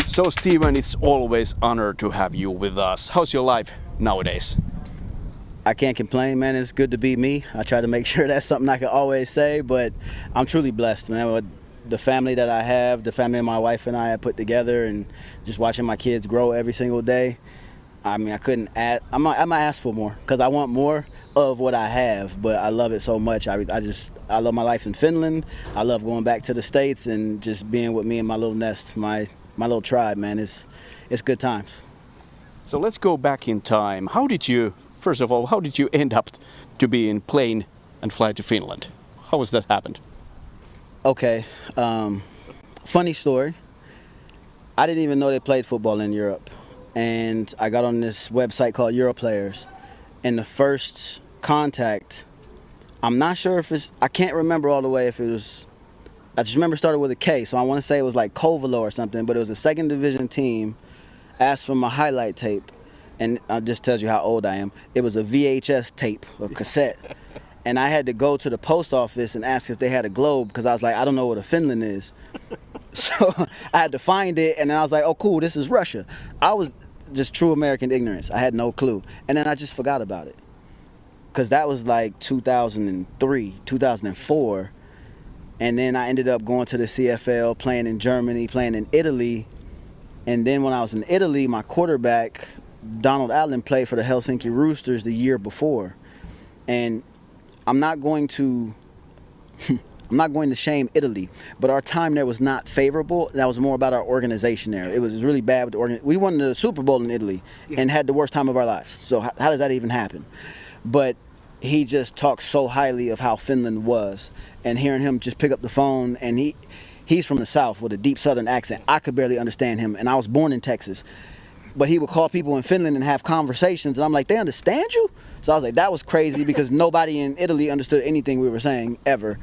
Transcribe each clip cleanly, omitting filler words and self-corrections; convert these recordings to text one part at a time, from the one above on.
So Steven, it's always honor to have you with us. How's your life nowadays? I can't complain, man. It's good to be me. I try to make sure that's something I can always say, but I'm truly blessed, man, with the family that I have, the family my wife and I have put together, and just watching my kids grow every single day. I mean, I couldn't add, I might ask for more because I want more of what I have, but I love it so much. I love my life in Finland. I love going back to the States and just being with me and my little nest, my little tribe, man. It's good times. So let's go back in time. First of all, how did you end up to be in plane and fly to Finland? How has that happened? Okay, funny story. I didn't even know they played football in Europe. And I got on this website called Europlayers. And the first contact, I'm not sure if I can't remember all the way if it was, I just remember it started with a K. So I want to say it was like Kovalo or something, but it was a second division team, asked for my highlight tape. And it just tells you how old I am. It was a VHS tape, a cassette. And I had to go to the post office and ask if they had a globe because I was like, I don't know what a Finland is. So I had to find it, and then I was like, oh, cool, this is Russia. I was just true American ignorance. I had no clue. And then I just forgot about it because that was like 2003, 2004. And then I ended up going to the CFL, playing in Germany, playing in Italy. And then when I was in Italy, my quarterback, Donald Allen, played for the Helsinki Roosters the year before. And I'm not going to shame Italy, but our time there was not favorable. That was more about our organization there. It was really bad with the we won the Super Bowl in Italy and had the worst time of our lives. So how does that even happen? But he just talked so highly of how Finland was, and hearing him just pick up the phone, and he's from the South with a deep Southern accent. I could barely understand him, and I was born in Texas. But he would call people in Finland and have conversations, and I'm like, they understand you? So I was like, that was crazy because nobody in Italy understood anything we were saying ever.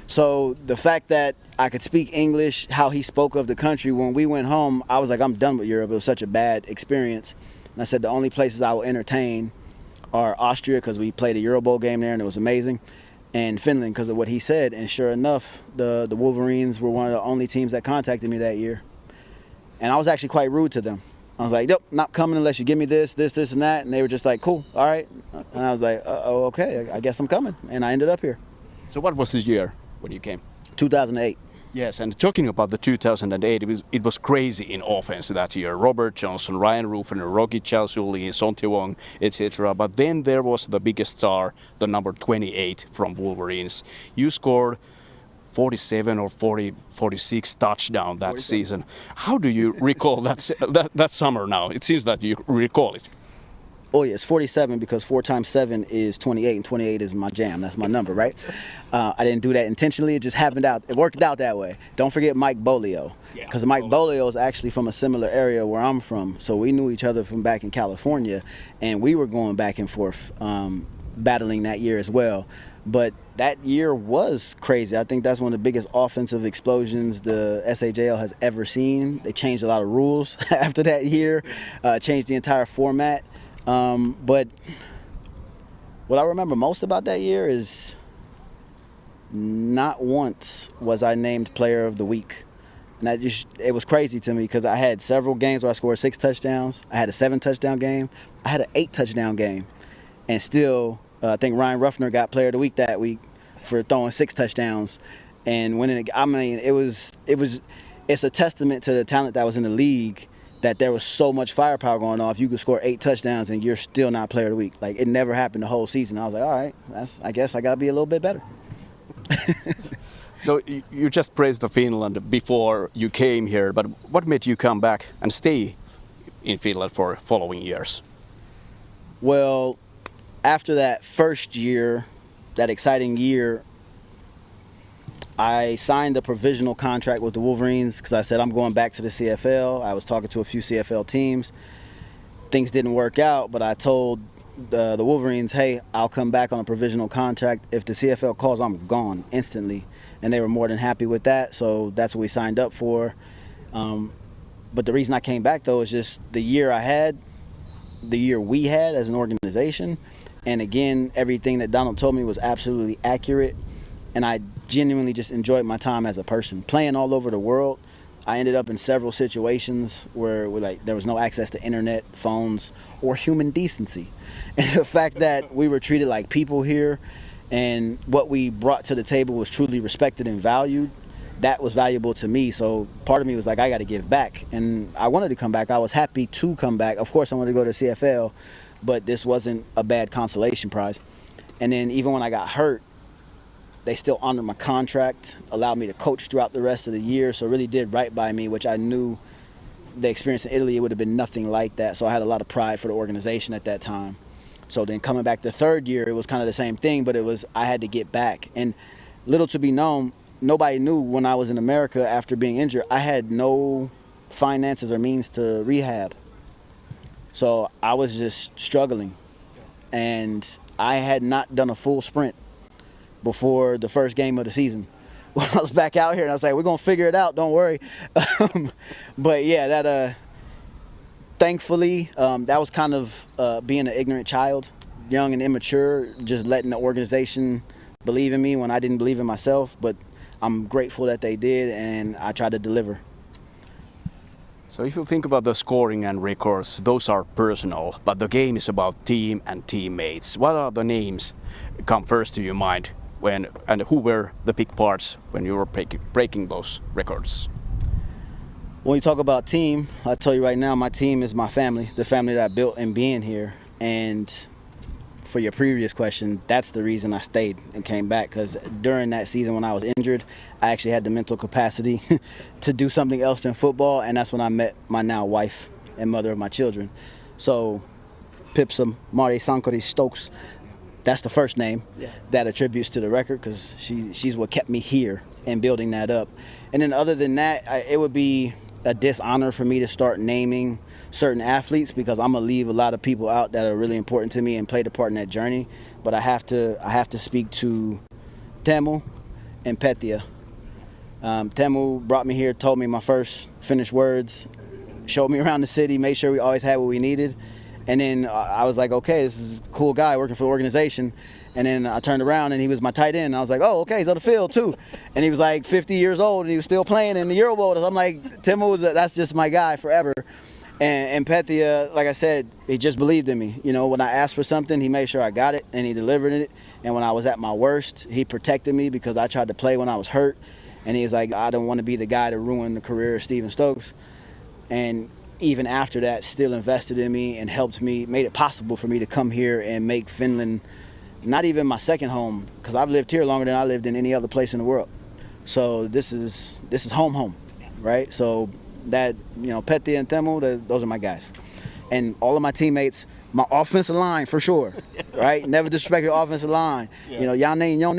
So the fact that I could speak English, how he spoke of the country, when we went home, I was like, I'm done with Europe. It was such a bad experience. And I said the only places I will entertain are Austria because we played a Euro Bowl game there and it was amazing, and Finland because of what he said. And sure enough, the Wolverines were one of the only teams that contacted me that year. And I was actually quite rude to them. I was like, nope, not coming unless you give me this, and that. And they were just like, cool, all right. And I was like, oh, okay, I guess I'm coming. And I ended up here. So what was this year when you came? 2008. Yes, and talking about the 2008, it was crazy in offense that year. Robert Johnson, Ryan Ruffin, Rocky Chalsuli, Sonti Wong, etc. But then there was the biggest star, the number 28 from Wolverines. You scored 47 or 46 touchdown that 47. Season. How do you recall that summer now? It seems that you recall it. Oh, yes, 47 because 4 times 7 is 28, and 28 is my jam. That's my number, right? I didn't do that intentionally. It just happened out. It worked out that way. Don't forget Mike Bolio, because Mike Bolio is actually from a similar area where I'm from. So we knew each other from back in California, and we were going back and forth battling that year as well. But that year was crazy. I think that's one of the biggest offensive explosions the SAJL has ever seen. They changed a lot of rules after that year, changed the entire format. But what I remember most about that year is not once was I named player of the week. And it was crazy to me because I had several games where I scored 6 touchdowns. I had a 7 touchdown game. I had an 8 touchdown game. And still, I think Ryan Ruffner got player of the week that week for throwing 6 touchdowns and winning. I mean, it's a testament to the talent that was in the league, that there was so much firepower going on. If you could score 8 touchdowns and you're still not player of the week. Like, it never happened the whole season. I was like, all right, I guess I got to be a little bit better. So you just praised Finland before you came here, but what made you come back and stay in Finland for following years? Well, after that first year, that exciting year, I signed a provisional contract with the Wolverines because I said I'm going back to the CFL. I was talking to a few CFL teams. Things didn't work out, but I told the Wolverines, hey, I'll come back on a provisional contract. If the CFL calls, I'm gone instantly. And they were more than happy with that, so that's what we signed up for. But the reason I came back, though, is just the year we had as an organization. And again, everything that Donald told me was absolutely accurate. And I genuinely just enjoyed my time as a person. Playing all over the world, I ended up in several situations where like there was no access to internet, phones, or human decency. And the fact that we were treated like people here and what we brought to the table was truly respected and valued, that was valuable to me. So part of me was like, I got to give back. And I wanted to come back. I was happy to come back. Of course, I wanted to go to CFL, but this wasn't a bad consolation prize. And then even when I got hurt, they still honored my contract, allowed me to coach throughout the rest of the year, so it really did right by me, which I knew the experience in Italy, it would have been nothing like that. So I had a lot of pride for the organization at that time. So then coming back the third year, it was kind of the same thing, but it was I had to get back. And little to be known, nobody knew when I was in America after being injured, I had no finances or means to rehab. So I was just struggling. And I had not done a full sprint before the first game of the season. When I was back out here, and I was like, we're going to figure it out, don't worry. But yeah, that thankfully, that was kind of being an ignorant child, young and immature, just letting the organization believe in me when I didn't believe in myself. But I'm grateful that they did, and I tried to deliver. So if you think about the scoring and records, those are personal, but the game is about team and teammates. What are the names come first to your mind and who were the big parts when you were breaking those records? When you talk about team, I'll tell you right now, my team is my family, the family that I built in being here. And for your previous question, that's the reason I stayed and came back, because during that season when I was injured, I actually had the mental capacity to do something else than football, and that's when I met my now wife and mother of my children. So Pipsa Mari Sankari Stokes, that's the first name that attributes to the record, because she's what kept me here and building that up. And then other than that, it would be a dishonor for me to start naming certain athletes, because I'm gonna leave a lot of people out that are really important to me and played a part in that journey. But I have to speak to Teemu and Petja. Teemu brought me here, told me my first finished words, showed me around the city, made sure we always had what we needed. And then I was like, okay, this is a cool guy working for the organization. And then I turned around and he was my tight end. And I was like, oh, okay, he's on the field too. And he was like 50 years old and he was still playing in the Euro Bowl. I'm like, Teemu, that's just my guy forever. And Petja, like I said, he just believed in me. You know, when I asked for something, he made sure I got it and he delivered it. And when I was at my worst, he protected me because I tried to play when I was hurt. And he's like, I don't want to be the guy to ruin the career of Steven Stokes. And even after that, still invested in me and helped me, made it possible for me to come here and make Finland not even my second home, because I've lived here longer than I lived in any other place in the world. So this is home, right? So that, you know, Petja and Teemu, those are my guys. And all of my teammates, my offensive line for sure, right? Never disrespect your offensive line. Yeah. You know, y'all name, y'all,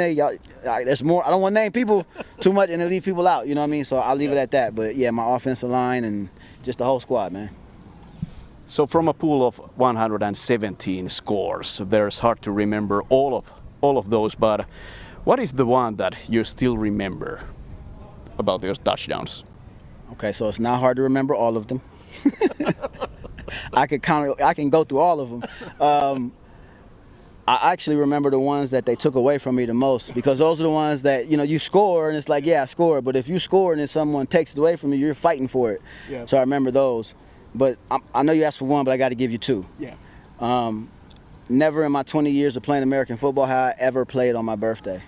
there's more. I don't want to name people too much and then leave people out, you know what I mean? So I'll leave it at that. But yeah, my offensive line and just the whole squad, man. So from a pool of 117 scores, there's hard to remember all of those, but what is the one that you still remember about those touchdowns? Okay, so it's not hard to remember all of them. I can go through all of them. I actually remember the ones that they took away from me the most, because those are the ones that, you know, you score and it's like, yeah, I scored, but if you score and then someone takes it away from you, you're fighting for it. Yeah. So I remember those. But I know you asked for one, but I got to give you two. Yeah. Never in my 20 years of playing American football have I ever played on my birthday.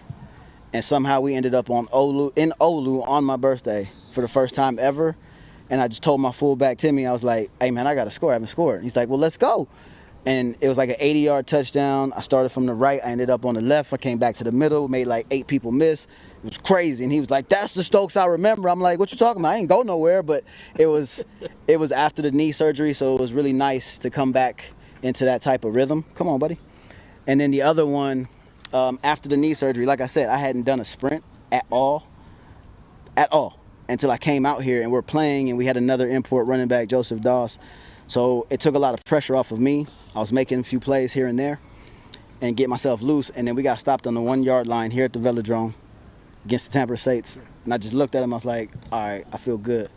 And somehow we ended up in Oulu on my birthday for the first time ever. And I just told my fullback, Timmy, I was like, hey, man, I got to score. I haven't scored. And he's like, well, let's go. And it was like an 80-yard touchdown. I started from the right. I ended up on the left. I came back to the middle, made like 8 people miss. It was crazy. And he was like, that's the Stokes I remember. I'm like, what you talking about? I ain't go nowhere. But it was after the knee surgery, so it was really nice to come back into that type of rhythm. Come on, buddy. And then the other one, after the knee surgery, like I said, I hadn't done a sprint at all, until I came out here and we're playing, and we had another import running back, Joseph Doss. So it took a lot of pressure off of me. I was making a few plays here and there and get myself loose. And then we got stopped on the 1-yard line here at the Velodrome against the Tampa Saints. And I just looked at him. I was like, all right, I feel good.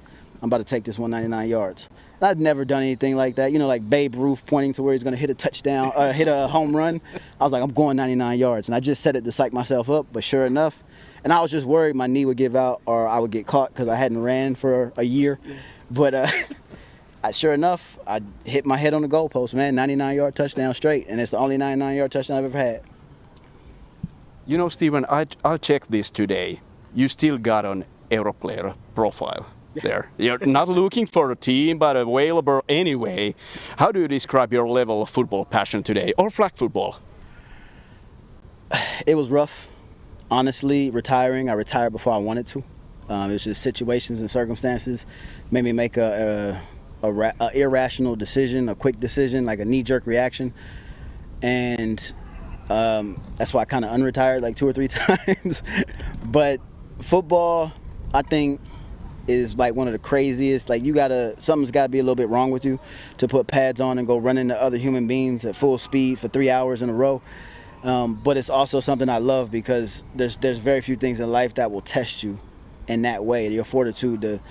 I'm about to take this 199 yards. And I'd never done anything like that. You know, like Babe Ruth pointing to where he's going to hit a touchdown, hit a home run. I was like, I'm going 99 yards. And I just said it to psych myself up. But sure enough, And I was just worried my knee would give out or I would get caught because I hadn't ran for a year. Yeah. But sure enough, I hit my head on the goalpost, man. 99-yard touchdown straight, and it's the only 99-yard touchdown I've ever had. You know, Steven, I checked this today. You still got an Europlayer profile there. You're not looking for a team, but available anyway. How do you describe your level of football passion today, or flag football? It was rough. Honestly, retiring, I retired before I wanted to. It was just situations and circumstances made me make a irrational decision, a quick decision, like a knee-jerk reaction. And that's why I kind of unretired like 2 or 3 times. But football, I think, is like one of the craziest. Like something's gotta be a little bit wrong with you to put pads on and go run into other human beings at full speed for 3 hours in a row. But it's also something I love because there's very few things in life that will test you in that way. Your fortitude that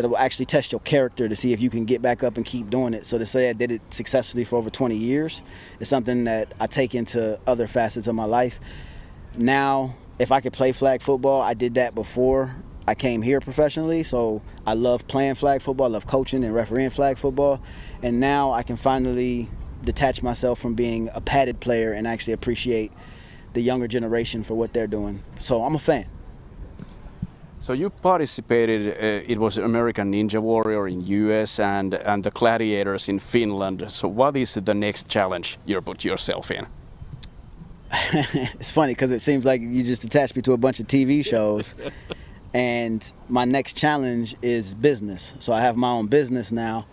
will actually test your character to see if you can get back up and keep doing it. So to say I did it successfully for over 20 years is something that I take into other facets of my life. Now, if I could play flag football, I did that before I came here professionally. So I love playing flag football, I love coaching and refereeing flag football. And now I can finally detach myself from being a padded player and actually appreciate the younger generation for what they're doing. So I'm a fan. So you participated, it was American Ninja Warrior in US and the Gladiators in Finland. So what is the next challenge you put yourself in? It's funny because it seems like you just attached me to a bunch of TV shows. And my next challenge is business. So I have my own business now,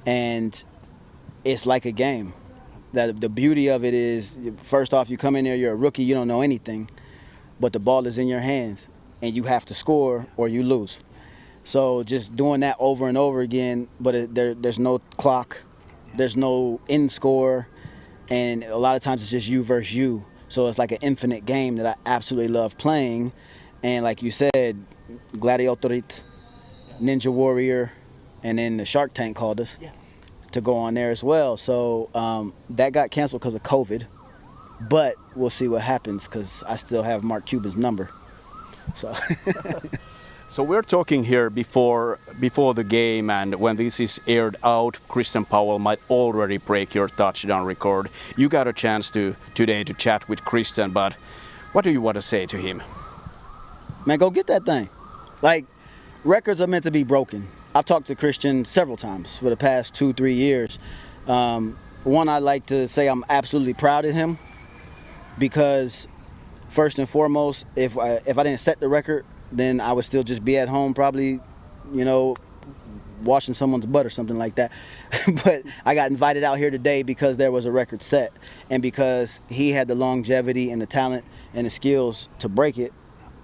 and it's like a game. The beauty of it is, first off, you come in there, you're a rookie, you don't know anything, but the ball is in your hands, and you have to score or you lose. So just doing that over and over again, but there's no clock, there's no end score, and a lot of times it's just you versus you. So it's like an infinite game that I absolutely love playing. And like you said, Gladiatorit, Ninja Warrior, and then the Shark Tank called us. Yeah. To go on there as well. So that got canceled because of COVID, but we'll see what happens because I still have Mark Cuban's number. So So we're talking here before the game, and when this is aired out, Cristian Powell might already break your touchdown record. You got a chance today to chat with Cristian, but what do you want to say to him? Man, go get that thing. Like, records are meant to be broken. I've talked to Cristian several times for the past 2-3 years. One, I like to say I'm absolutely proud of him because, first and foremost, if I didn't set the record, then I would still just be at home probably, washing someone's butt or something like that. But I got invited out here today because there was a record set and because he had the longevity and the talent and the skills to break it.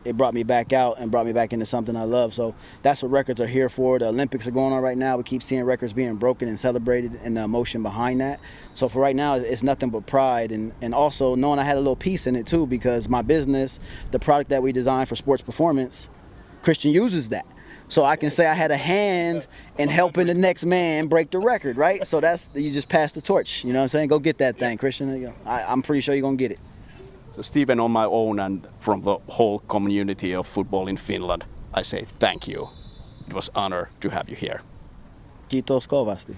It brought me back out and brought me back into something I love. So that's what records are here for. The Olympics are going on right now. We keep seeing records being broken and celebrated and the emotion behind that. So for right now, it's nothing but pride. And also knowing I had a little piece in it too, because my business, the product that we designed for sports performance, Cristian uses that. So I can say I had a hand in helping the next man break the record, right? So you just pass the torch. You know what I'm saying? Go get that thing, Cristian. I'm pretty sure you're going to get it. So Steven, on my own and from the whole community of football in Finland, I say thank you. It was an honor to have you here. Kiitos kovasti.